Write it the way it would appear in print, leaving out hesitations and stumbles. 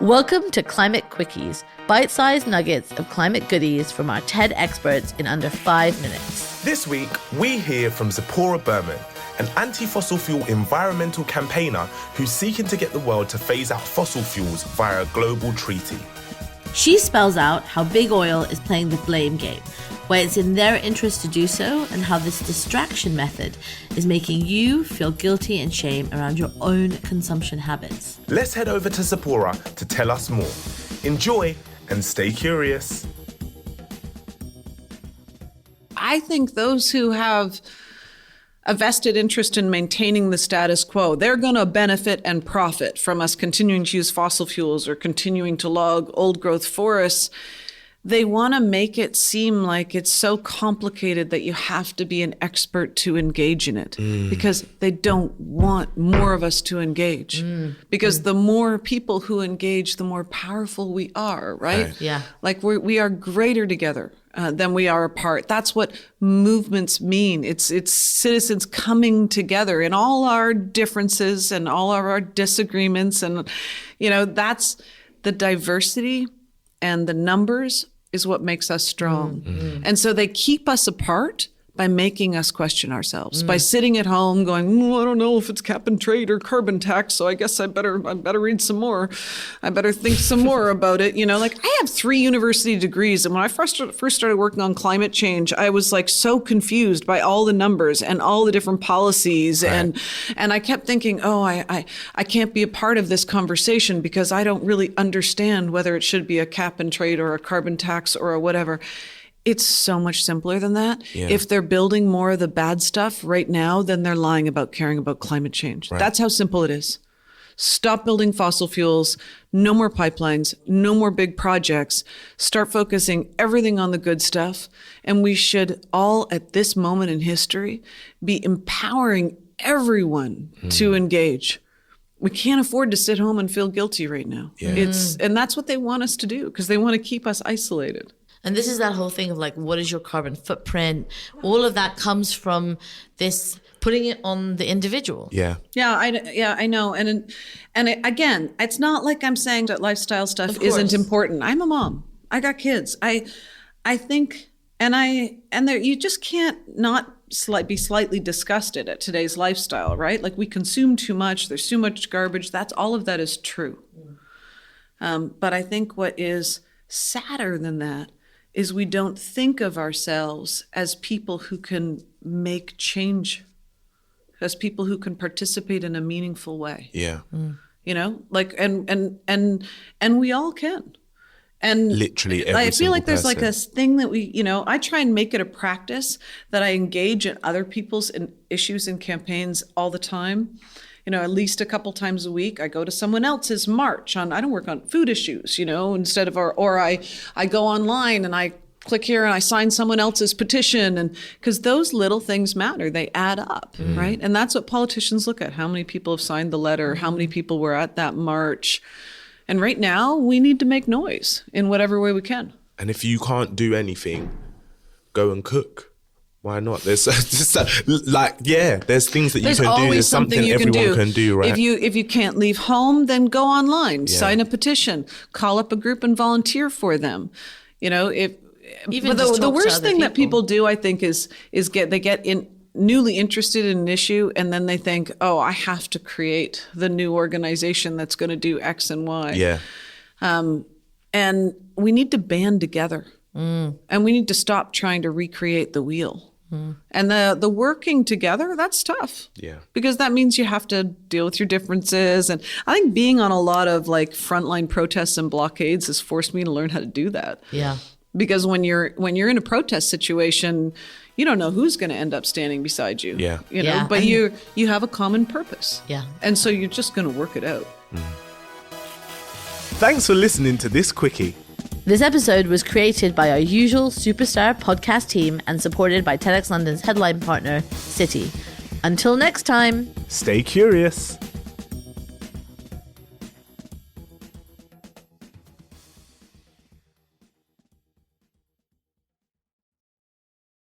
Welcome to Climate Quickies, bite-sized nuggets of climate goodies from our TED experts in under 5 minutes. This week, we hear from Zipporah Berman, an anti-fossil fuel environmental campaigner who's seeking to get the world to phase out fossil fuels via a global treaty. She spells out how big oil is playing the blame game, why it's in their interest to do so, and how this distraction method is making you feel guilty and shame around your own consumption habits. Let's head over to Zipporah to tell us more. Enjoy and stay curious. I think those who have a vested interest in maintaining the status quo, they're going to benefit and profit from us continuing to use fossil fuels or continuing to log old growth forests. They want to make it seem like it's so complicated that you have to be an expert to engage in it because they don't want more of us to engage. Because the more people who engage, the more powerful we are, right? Yeah. Like we are greater together than we are apart. That's what movements mean. It's citizens coming together in all our differences and all of our disagreements. And, that's the diversity and the numbers is what makes us strong. And so they keep us apart by making us question ourselves, by sitting at home going, I don't know if it's cap and trade or carbon tax, so I guess I better read some more. I better think some more about it. I have 3 university degrees. And when I first started working on climate change, I was so confused by all the numbers and all the different policies. Right. And I kept thinking, I can't be a part of this conversation because I don't really understand whether it should be a cap and trade or a carbon tax or a whatever. It's so much simpler than that. Yeah. If they're building more of the bad stuff right now, then they're lying about caring about climate change. Right. That's how simple it is. Stop building fossil fuels, no more pipelines, no more big projects. Start focusing everything on the good stuff. And we should all, at this moment in history, be empowering everyone to engage. We can't afford to sit home and feel guilty right now. Yeah. And that's what they want us to do because they want to keep us isolated. And this is that whole thing of what is your carbon footprint? All of that comes from this putting it on the individual. Yeah, I know. And again, it's not like I'm saying that lifestyle stuff isn't important. I'm a mom. I got kids. I think, you just can't not be slightly disgusted at today's lifestyle, right? We consume too much. There's too much garbage. All of that is true. But I think what is sadder than that is we don't think of ourselves as people who can make change, as people who can participate in a meaningful way. Yeah. And we all can. And literally every I feel like there's person. a thing that I try and make it a practice that I engage in other people's issues and campaigns all the time. At least a couple times a week, I go to someone else's march I don't work on food issues, instead of, or I go online and I click here and I sign someone else's petition. And because those little things matter, they add up, right? And that's what politicians look at. How many people have signed the letter? How many people were at that march? And right now we need to make noise in whatever way we can. And if you can't do anything, go and cook. Why not? There's there's things that you can do. There's something everyone can do, right? If you can't leave home, then go online, sign a petition, call up a group and volunteer for them. The worst thing that people do, I think, is they get newly interested in an issue and then they think, I have to create the new organization that's going to do X and Y. Yeah. And we need to band together. And we need to stop trying to recreate the wheel. And the working together, that's tough. Yeah. Because that means you have to deal with your differences. And I think being on a lot of frontline protests and blockades has forced me to learn how to do that. Yeah. Because when you're in a protest situation, you don't know who's going to end up standing beside you. Yeah. But you have a common purpose. Yeah. And so you're just going to work it out. Thanks for listening to this Quickie. This episode was created by our usual superstar podcast team and supported by TEDx London's headline partner, City. Until next time, stay curious.